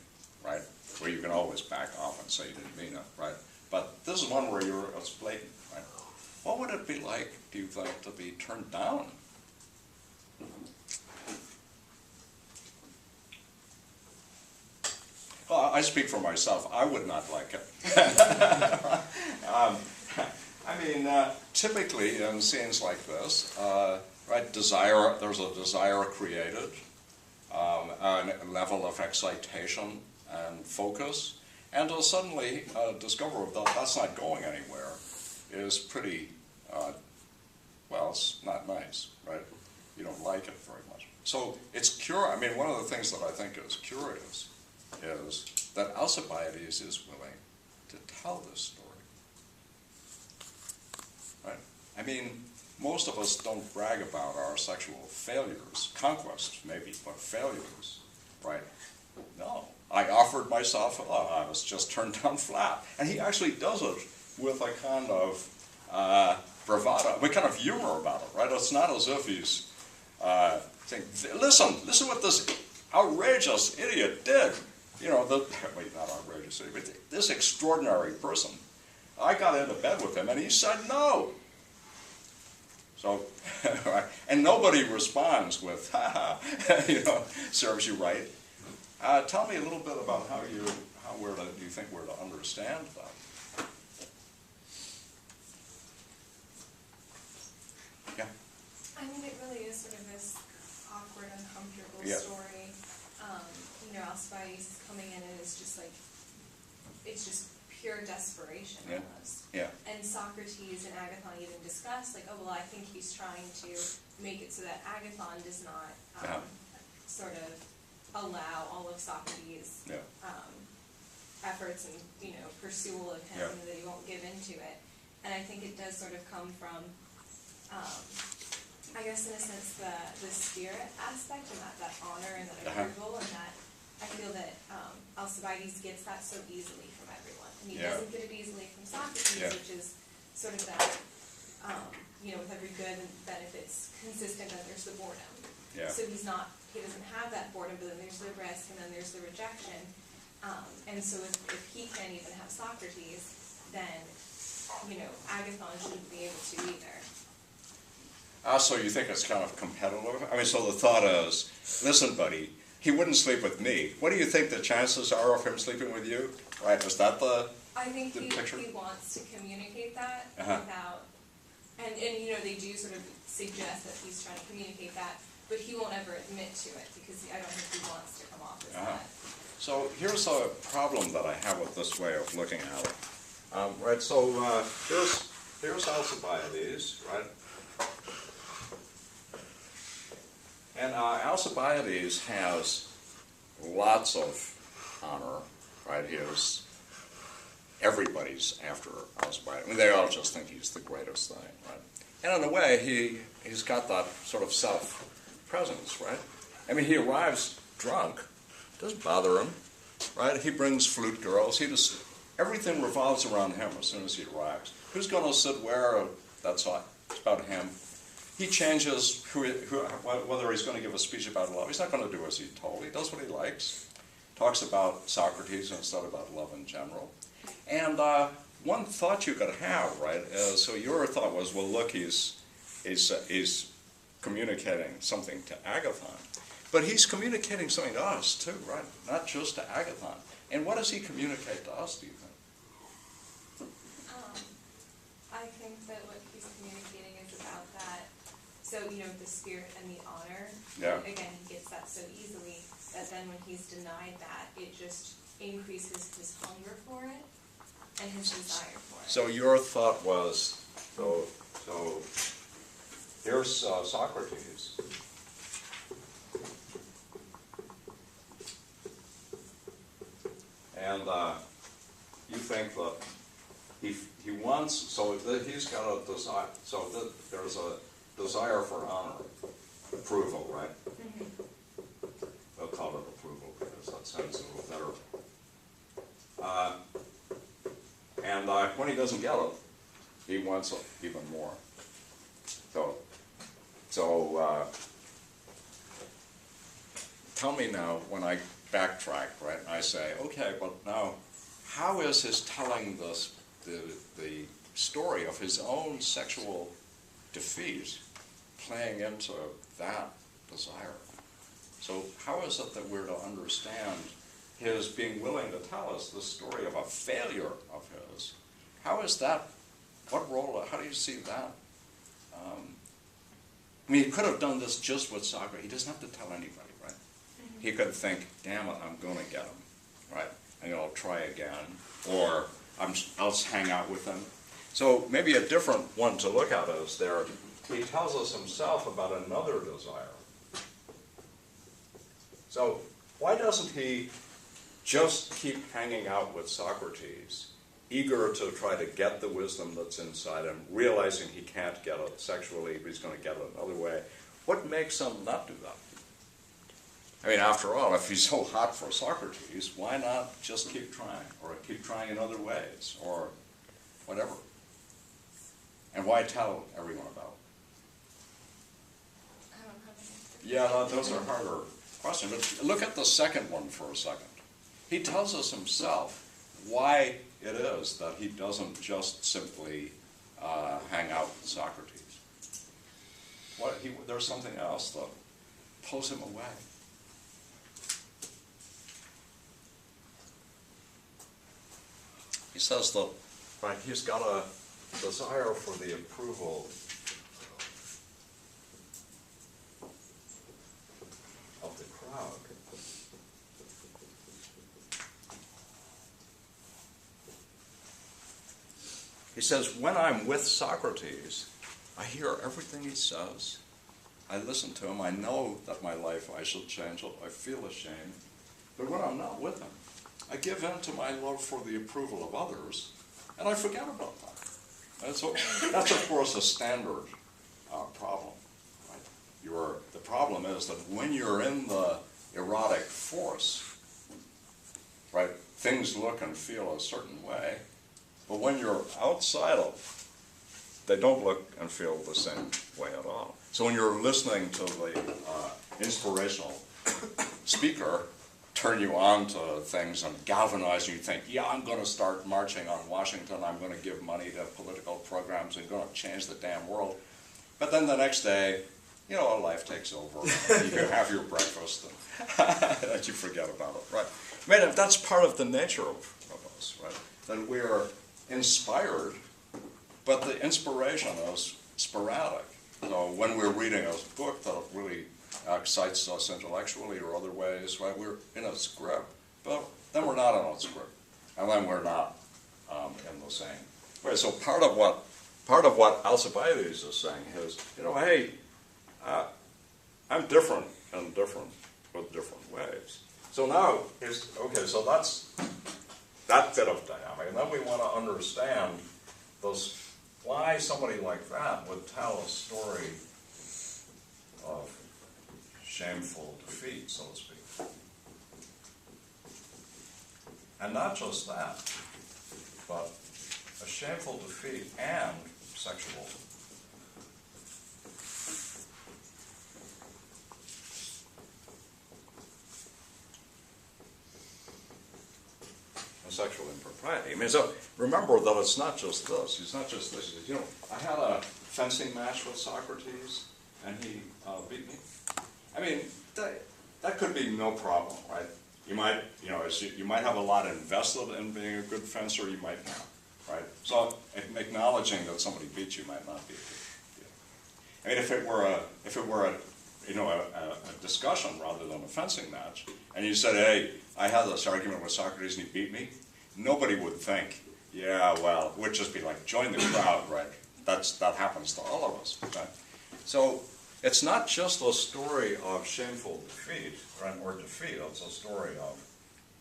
right, where you can always back off and say you didn't mean it, right? But this is one where it's blatant, right? What would it be like, do you think, to be turned down? Well, I speak for myself. I would not like it. Typically in scenes like this, right, there's a desire created, a level of excitation and focus, and to suddenly discover that that's not going anywhere is pretty, well, it's not nice, right? You don't like it very much. So it's one of the things that I think is curious is that Alcibiades is willing to tell this story. Right? Most of us don't brag about our sexual failures, conquests maybe, but failures, right? No. I offered myself, I was just turned down flat. And he actually does it with a kind of bravado, a kind of humor about it, right? It's not as if he's saying, listen what this outrageous idiot did. Wait, not outrageous idiot, but this extraordinary person. I got into bed with him and he said no. So, and nobody responds with, ha ha, serves you right. Tell me a little bit about do you think we're to understand that? Yeah. It really is sort of this awkward, uncomfortable Yeah. story. Alcibiades is coming in and it's just pure desperation Yeah. almost. Yeah. And Socrates and Agathon even discuss, I think he's trying to make it so that Agathon does not sort of allow all of Socrates' Yeah. efforts and, pursual of him, Yeah. and that he won't give into it. And I think it does sort of come from, I guess in a sense, the spirit aspect and that honor and that approval, and that I feel that Alcibiades gets that so easily from everyone. And he Yeah. doesn't get it easily from Socrates, Yeah. which is sort of that, with every good benefits consistent, and there's the boredom. Yeah. So he doesn't have that boredom, but then there's the risk, and then there's the rejection. And so if he can't even have Socrates, then, Agathon shouldn't be able to either. So you think it's kind of competitive? So the thought is, listen, buddy, he wouldn't sleep with me. What do you think the chances are of him sleeping with you? Right, is that I think the he picture? wants to communicate that Uh-huh. and they do sort of suggest that he's trying to communicate that, but he won't ever admit to it because I don't think he wants to come off as Uh-huh. that. So here's a problem that I have with this way of looking at it. Here's Alcibiades, right? And Alcibiades has lots of honor, right? Everybody's after Alcibiades. They all just think he's the greatest thing, right? And in a way, he's got that sort of self-presence, right? He arrives drunk, doesn't bother him, right? He brings flute girls. Everything revolves around him as soon as he arrives. Who's going to sit where? That's all. It's about him. He changes whether he's going to give a speech about love. He's not going to do as he's told. He does what he likes. Talks about Socrates instead about love in general. And one thought you could have, right, is, so your thought was, well, look, he's communicating something to Agathon. But he's communicating something to us, too, right? Not just to Agathon. And what does he communicate to us, do you think? I think that what he's communicating is about that, the spirit and the honor. Yeah. Again, he gets that so easily that then when he's denied that, it just increases his hunger for it and his desire for it. So your thought was, so here's Socrates. And you think that he wants, he's got a desire, there's a desire for honor, approval, right? Mhm. They'll call it approval because that sounds a little better. And when he doesn't get it, he wants it even more. Tell me now, when I backtrack, right, I say, okay, but now, how is his telling this the story of his own sexual defeat playing into that desire. So how is it that we're to understand his being willing to tell us the story of a failure of his? How is that, what role, how do you see that? I mean, he could have done this just with Socrates. He doesn't have to tell anybody, right? He could think, damn it, I'm going to get him, right? And I'll try again, or I'll just hang out with him. So maybe a different one to look at is there, he tells us himself about another desire. So why doesn't he just keep hanging out with Socrates, eager to try to get the wisdom that's inside him, realizing he can't get it sexually, but he's going to get it another way? What makes him not do that? I mean, after all, if he's so hot for Socrates, why not just keep trying, or keep trying in other ways, or whatever? And why tell everyone about it? I don't have an answer. Yeah, those are harder questions. But look at the second one for a second. He tells us himself why it is that he doesn't just simply hang out with Socrates. There's something else that pulls him away. He says that, right, he's got a desire for the approval of the crowd. He says, when I'm with Socrates, I hear everything he says. I listen to him. I know that my life, I shall change it. I feel ashamed. But when I'm not with him, I give in to my love for the approval of others, and I forget about that. And so that's, of course, a standard problem. Right? The problem is that when you're in the erotic force, right, things look and feel a certain way, but when you're outside of, they don't look and feel the same way at all. So when you're listening to the inspirational speaker turn you on to things and galvanize you, think, yeah, I'm going to start marching on Washington, I'm going to give money to political programs, and going to change the damn world. But then the next day, you know, life takes over. You have your breakfast, and you forget about it, right? I mean, that's part of the nature of us, right? That we're inspired, but the inspiration is sporadic. So when we're reading a book that really excites us intellectually or other ways, right, we're in a script, but then we're not in a script, and then we're not in the same way. So part of what Alcibiades is saying is, you know, hey, I'm different with different ways. So now, so that's that bit of dynamic, and then we want to understand why somebody like that would tell a story of shameful defeat, so to speak. And not just that, but a shameful defeat and sexual. Sexual impropriety. I mean, so remember that it's not just this. It's not just this. You know, I had a fencing match with Socrates, and he beat me. I mean, that could be no problem, right? You might, you might have a lot invested in being a good fencer. You might not, right? So acknowledging that somebody beat you might not be a good deal. I mean, if it were a discussion rather than a fencing match, and you said, hey, I had this argument with Socrates and he beat me, nobody would think, yeah, well, it would just be like, join the crowd, right? That happens to all of us, right? So it's not just a story of shameful defeat, right, or defeat, it's a story of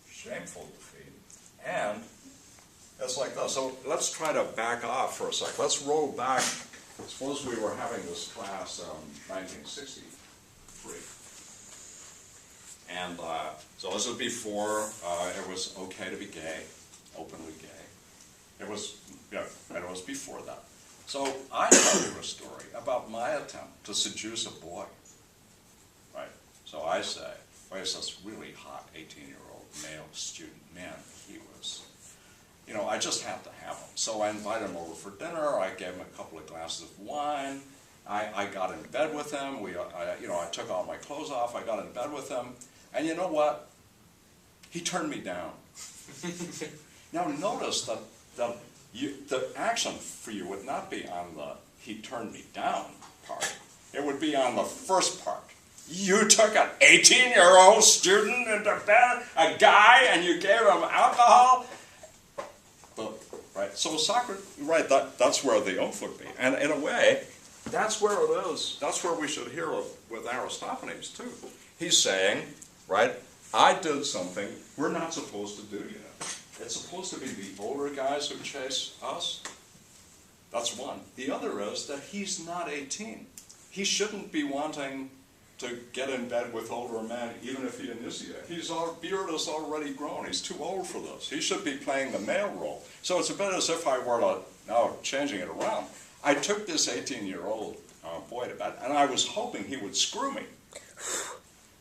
shameful defeat. And it's like this. So let's try to back off for a second. Let's roll back. Suppose we were having this class in 1963. And so this was before it was okay to be gay, openly gay. It was before that. So I tell you a story about my attempt to seduce a boy, right? So I say, there's this really hot 18-year-old male student. Man, he was you know, I just had to have him. So I invited him over for dinner, I gave him a couple of glasses of wine, I got in bed with him, I took all my clothes off, I got in bed with him, and you know what? He turned me down. Now notice that the action for you would not be on the "he turned me down" part. It would be on the first part. You took an 18-year-old student into bed, a guy, and you gave him alcohol. Right. So Socrates, right? That's where the oomph would be, and in a way, that's where it is. That's where we should hear it with Aristophanes too. He's saying, right? I did something we're not supposed to do yet. It's supposed to be the older guys who chase us. That's one. The other is that he's not 18. He shouldn't be wanting to get in bed with older men, even if he initiates. His beard is already grown. He's too old for this. He should be playing the male role. So it's a bit as if I were to, now changing it around, I took this 18-year-old boy to bed, and I was hoping he would screw me.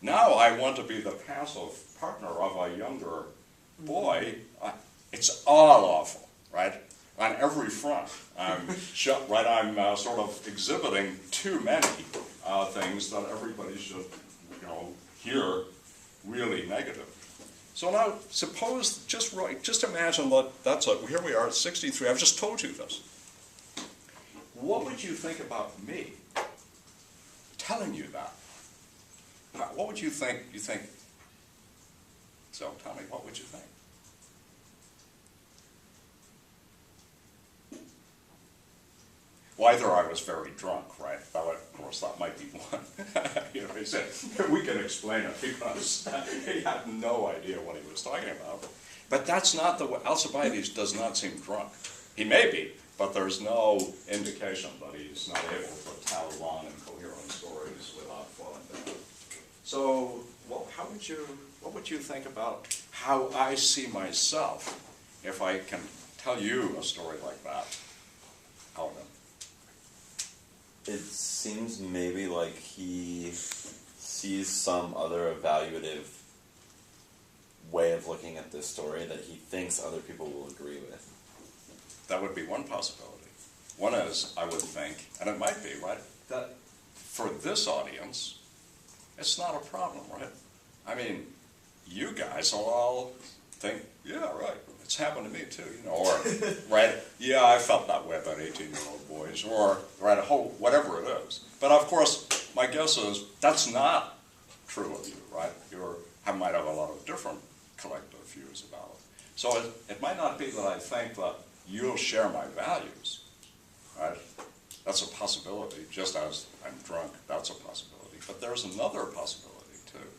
Now I want to be the passive partner of a younger boy. It's all awful, right? On every front. I'm sort of exhibiting too many things that everybody should, hear really negative. So now, suppose, just imagine that's it. Here we are at 63. I've just told you this. What would you think about me telling you that? What would you think? So tell me, what would you think? Well, either I was very drunk, right? Well, of course, that might be one. He said, we can explain it because he had no idea what he was talking about. But that's not the way. Alcibiades does not seem drunk. He may be, but there's no indication that he's not able to tell long and coherent stories without falling down. So, what would you think about how I see myself if I can tell you a story like that, Alvin? It seems maybe like he sees some other evaluative way of looking at this story that he thinks other people will agree with. That would be one possibility. One is, I would think, and it might be, right, that for this audience, it's not a problem, right? I mean, you guys will all think, yeah, right, it's happened to me too, or, right, yeah, I felt that way about 18-year-old boys, or, right, whatever it is. But of course, my guess is that's not true of you, right? You might have a lot of different collective views about it. So it might not be that I think that you'll share my values, right? That's a possibility, just as I'm drunk, that's a possibility. But there's another possibility, too.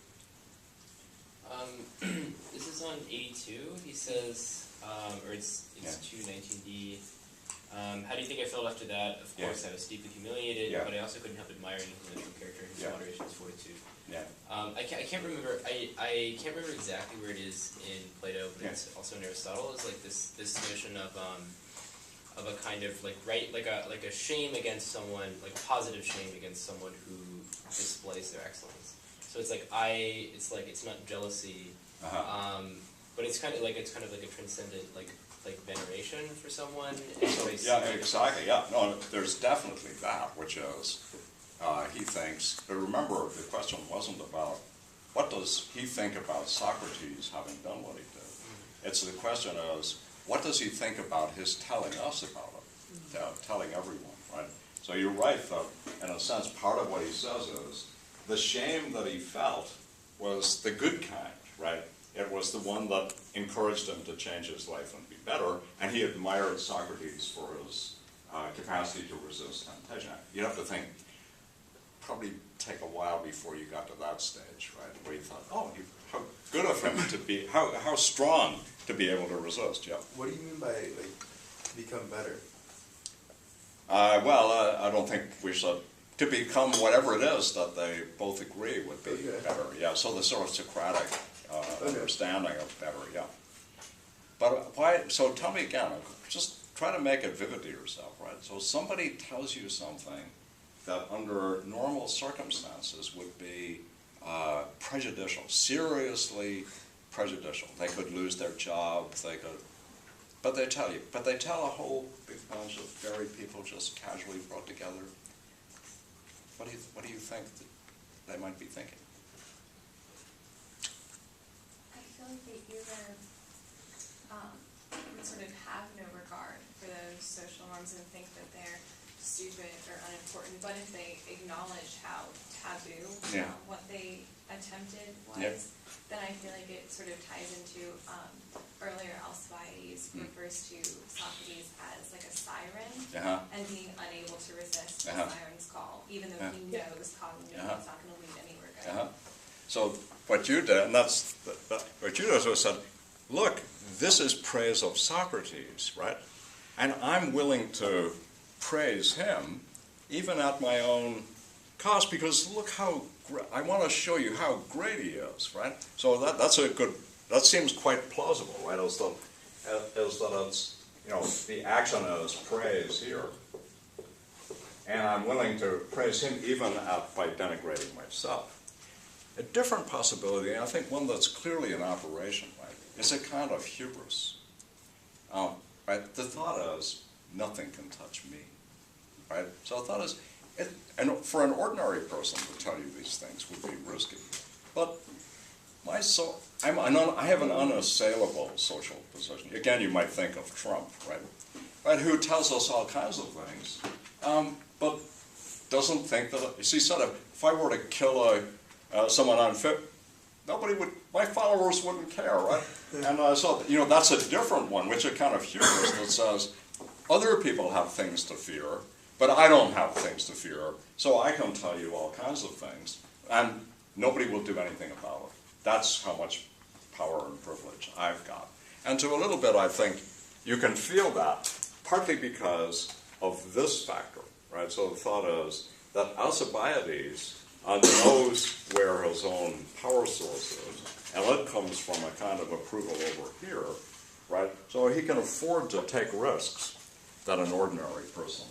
This is on 82. He says, or it's 219D. How do you think I felt after that? Of course, I was deeply humiliated, but I also couldn't help admiring his intellectual character, his moderation, his fortitude. Yeah. I can't remember. I can't remember exactly where it is in Plato, but it's also in Aristotle. It's like this notion of a kind of like a shame against someone, like positive shame against someone who displays their excellence. So it's it's not jealousy, but it's kind of like a transcendent like veneration for someone. Yeah, exactly. Yeah, no, there's definitely that, which is he thinks. But remember, the question wasn't about what does he think about Socrates having done what he did. It's the question is what does he think about his telling us about it, telling everyone, right? So you're right that in a sense, part of what he says is the shame that he felt was the good kind, right? It was the one that encouraged him to change his life and be better, and he admired Socrates for his capacity to resist temptation. You have to think, probably take a while before you got to that stage, right? Where you thought, oh, how good of him to be, how strong to be able to resist, yeah. What do you mean by, become better? I don't think we should, to become whatever it is that they both agree would be better, yeah. So the sort of Socratic understanding of better, yeah. But why, so tell me again, just try to make it vivid to yourself, right? So somebody tells you something that under normal circumstances would be prejudicial, seriously prejudicial. They could lose their job, they could But they tell you. But they tell a whole big bunch of very people just casually brought together. What do you think that they might be thinking? I feel like they either would sort of have no regard for those social norms and think that they're stupid or unimportant, but if they acknowledge how taboo Yeah. what they attempted was, Yep. then I feel like it sort of ties into earlier Alcibiades refers to Socrates as like a siren Uh-huh. and being unable to resist the Uh-huh. siren's call, even though Yeah. he knows cognitively Uh-huh. it's not going to lead anywhere good. Uh-huh. So what you did, and what you did was said, look, this is praise of Socrates, right? And I'm willing to praise him even at my own cost, because look how I want to show you how great he is, right? So that seems quite plausible, right? As that it's, the action is praise here. And I'm willing to praise him even by denigrating myself. A different possibility, and I think one that's clearly in operation, right, is a kind of hubris. Right? The thought is, nothing can touch me. Right? So the thought is, and for an ordinary person to tell you these things would be risky. But I have an unassailable social position. Again, you might think of Trump, right? Right? Who tells us all kinds of things, but doesn't think that, you see, sort of, if I were to kill someone unfit, my followers wouldn't care, right? And so, that's a different one, which is kind of hubris that says, other people have things to fear, but I don't have things to fear, so I can tell you all kinds of things, and nobody will do anything about it. That's how much power and privilege I've got. And to a little bit, I think, you can feel that, partly because of this factor, right? So the thought is that Alcibiades knows where his own power source is, and it comes from a kind of approval over here, right? So he can afford to take risks that an ordinary person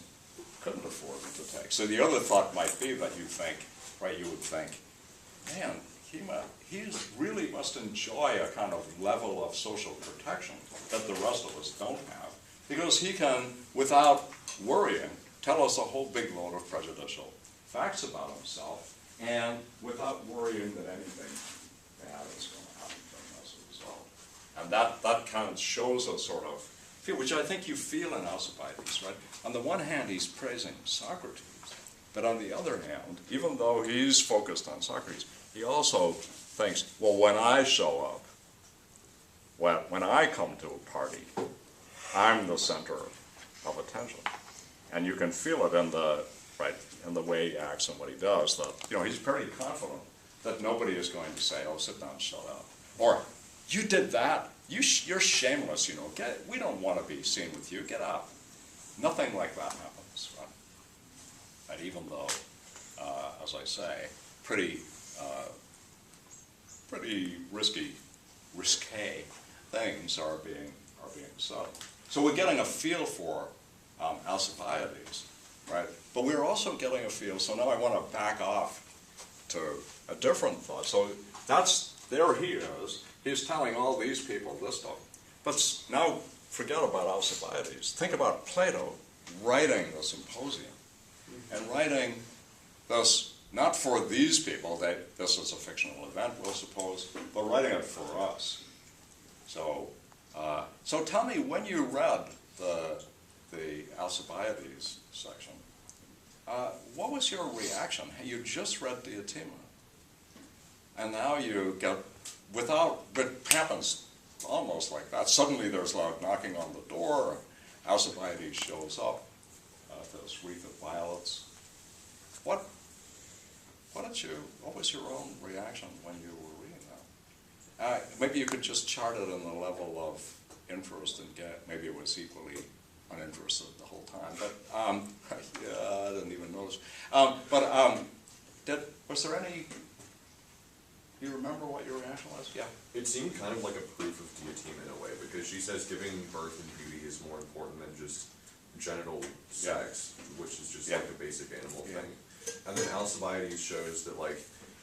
couldn't afford to take. So the other thought might be that you would think, man, he really must enjoy a kind of level of social protection that the rest of us don't have, because he can, without worrying, tell us a whole big load of prejudicial facts about himself, and without worrying that anything bad is going to happen to him as a result. And that kind of shows a sort of feel, which I think you feel in Alcibiades, right? On the one hand, he's praising Socrates, but on the other hand, even though he's focused on Socrates, he also thinks, well, when I show up, when I come to a party, I'm the center of attention. And you can feel it in the way he acts and what he does, that, he's very confident that nobody is going to say, oh, sit down, shut up. Or, you did that, you're shameless, we don't want to be seen with you, get up. Nothing like that happens, right? And even though, as I say, pretty risque things are being said. So we're getting a feel for Alcibiades, right? But we're also getting a feel, so now I want to back off to a different thought. So there he is, he's telling all these people this stuff. But now forget about Alcibiades. Think about Plato writing the Symposium, and writing this, not for these people, this is a fictional event, we'll suppose, but writing it for us. So tell me, when you read the Alcibiades section, what was your reaction? You just read Diotima, and now you get, it happens almost like that. Suddenly there's loud knocking on the door, Alcibiades shows up, this wreath of violets. What was your own reaction when you were reading that? Maybe you could just chart it in the level of interest and maybe it was equally uninterested the whole time, but yeah, I didn't even notice. Was there any, do you remember what your reaction was? Yeah. It seemed kind of like a proof of Diotima in a way, because she says giving birth and beauty is more important than just genital sex, which is just like a basic animal thing. And then Alcibiades shows that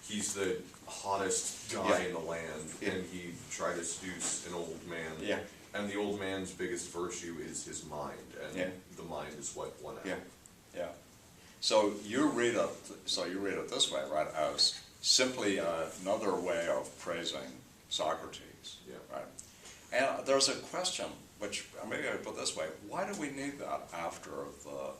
he's the hottest guy Yeah. in the land, Yeah. and he tried to seduce an old man. Yeah. And the old man's biggest virtue is his mind, and Yeah. the mind is what won out. Yeah, yeah. So you read it this way, right, as simply another way of praising Socrates, Yeah. right? And there's a question, which maybe I put this way: why do we need that after the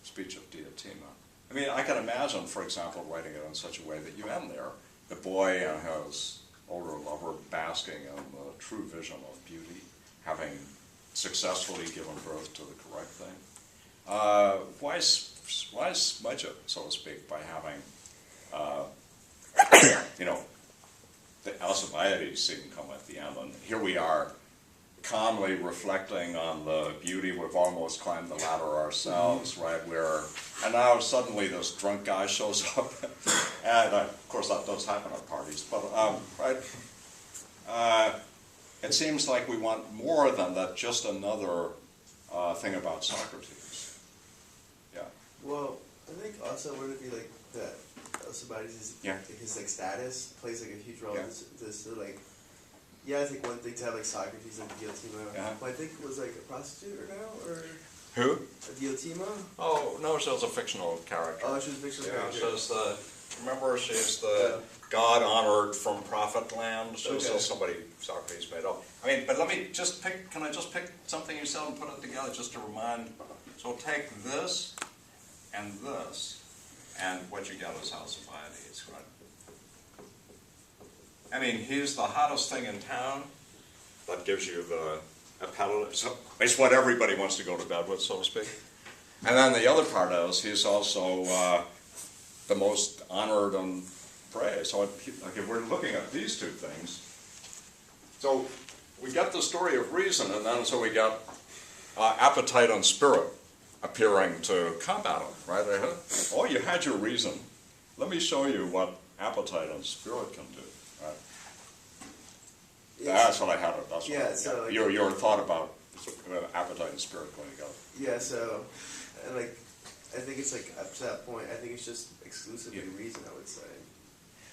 speech of Diotima? I mean, I can imagine, for example, writing it in such a way that you end there, the boy and his older lover basking in the true vision of beauty, having successfully given birth to the correct thing. Why smudge it, so to speak, by having, the Alcibiades scene come at the end, and here we are, calmly reflecting on the beauty. We've almost climbed the ladder ourselves, right? And now suddenly this drunk guy shows up, and of course that does happen at parties. But it seems like we want more than that. Just another thing about Socrates. Yeah. Well, I think also would it be like that Alcibiades' Yeah. his like status plays like a huge role Yeah. in this like. Yeah, I think one thing to have like Socrates and Diotima, Uh-huh. who I think was like a prostitute or now, or Who? a Diotima. Oh, no, she was a fictional character. Oh, she was a fictional Yeah, character. she's remember, she's the god honored from prophet land. She's Okay. somebody Socrates made up. I mean, but let me just pick, can I just pick something you said and put it together just to remind? So take this, and what you get is Alcibiades, right? I mean, he's the hottest thing in town. That gives you the appellate. So it's what everybody wants to go to bed with, so to speak. And then the other part is he's also the most honored and praised. So if we're looking at these two things, so we got the story of reason, and then so we got appetite and spirit appearing to combat it, right? Oh, you had your reason. Let me show you what appetite and spirit can do. Right? That's what I had. That's Yeah, what so, like- your thought about appetite and spirit going together. Yeah, so, and like, I think it's like up to that point, I think it's just exclusively reason, I would say.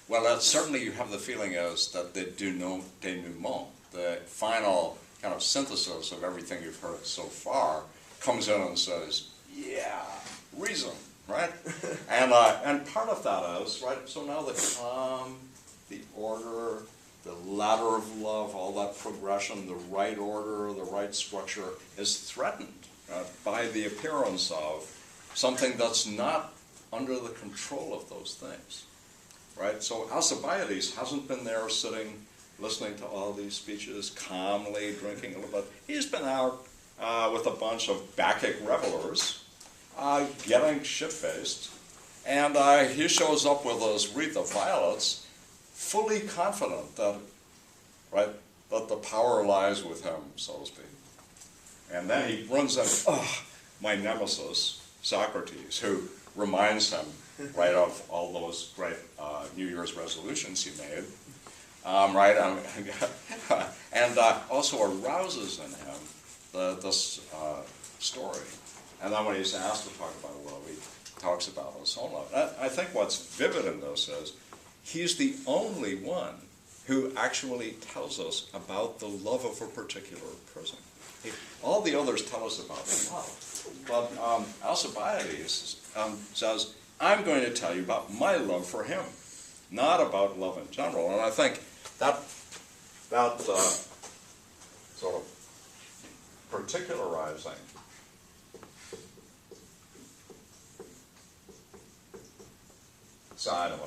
Well, that certainly you have the feeling is that the denouement, the final kind of synthesis of everything you've heard so far, comes in and says, yeah, reason, right? and part of that is, right, so now the calm, the order, the ladder of love, all that progression, the right order, the right structure is threatened by the appearance of something that's not under the control of those things. Right? So Alcibiades hasn't been there sitting, listening to all these speeches, calmly drinking a little bit. He's been out with a bunch of Bacchic revelers, getting shit-faced, and he shows up with his wreath of violets, fully confident that, right, that the power lies with him, so to speak. And then he runs in, my nemesis, Socrates, who reminds him, right, of all those great New Year's resolutions he made, right, and also arouses in him this story. And then when he's asked to talk about love, he talks about his own love. I think what's vivid in this is he's the only one who actually tells us about the love of a particular person. All the others tell us about love. But Alcibiades says, I'm going to tell you about my love for him, not about love in general. And I think that sort of particularizing side of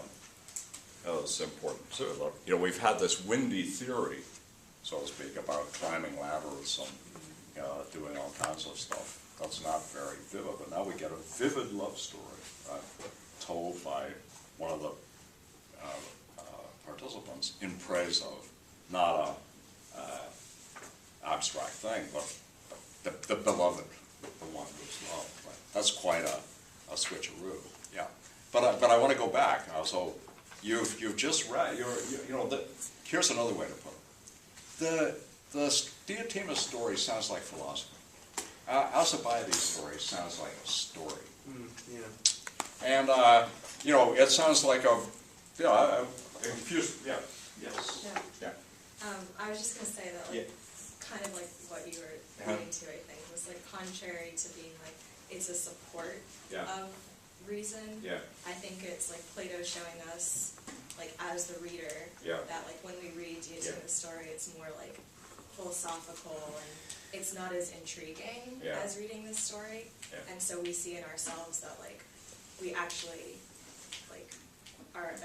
it is important too. Look, you know, we've had this windy theory, so to speak, about climbing ladders and doing all kinds of stuff. That's not very vivid, but now we get a vivid love story told by one of the participants in praise of not a abstract thing, but the beloved, the one who's loved. Right? That's quite a switcheroo. Yeah, but I want to go back. So you've just read. Here's another way to put it. The Diotima story sounds like philosophy. Alcibiades' story sounds like a story. Yeah. And, it sounds like a Yeah, I'm confused, yeah, yes, Yeah. yeah. I was just gonna say that, Yeah. like, kind of like what you were alluding to, I think, was like contrary to being like, it's a support Yeah. of reason. Yeah. I think it's like Plato showing us, like, as the reader, Yeah. that like when we read Deities Yeah. in the story, it's more like philosophical and it's not as intriguing Yeah. as reading this story. Yeah. And so we see in ourselves that like, we actually, like, are,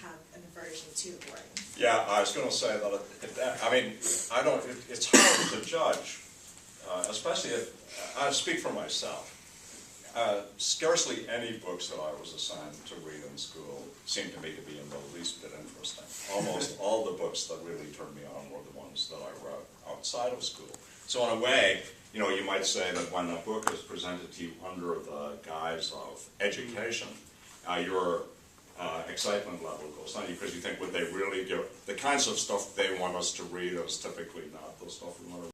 have an aversion to the boring. Yeah, I was gonna say that, I mean, I don't, it's hard to judge, especially if, I speak for myself. Scarcely any books that I was assigned to read in school seemed to me to be in the least bit interesting. Almost all the books that really turned me on were the ones that I read outside of school. So in a way, you know, you might say that when a book is presented to you under the guise of education, your excitement level goes down because you think, would they really give, the kinds of stuff they want us to read is typically not the stuff we want to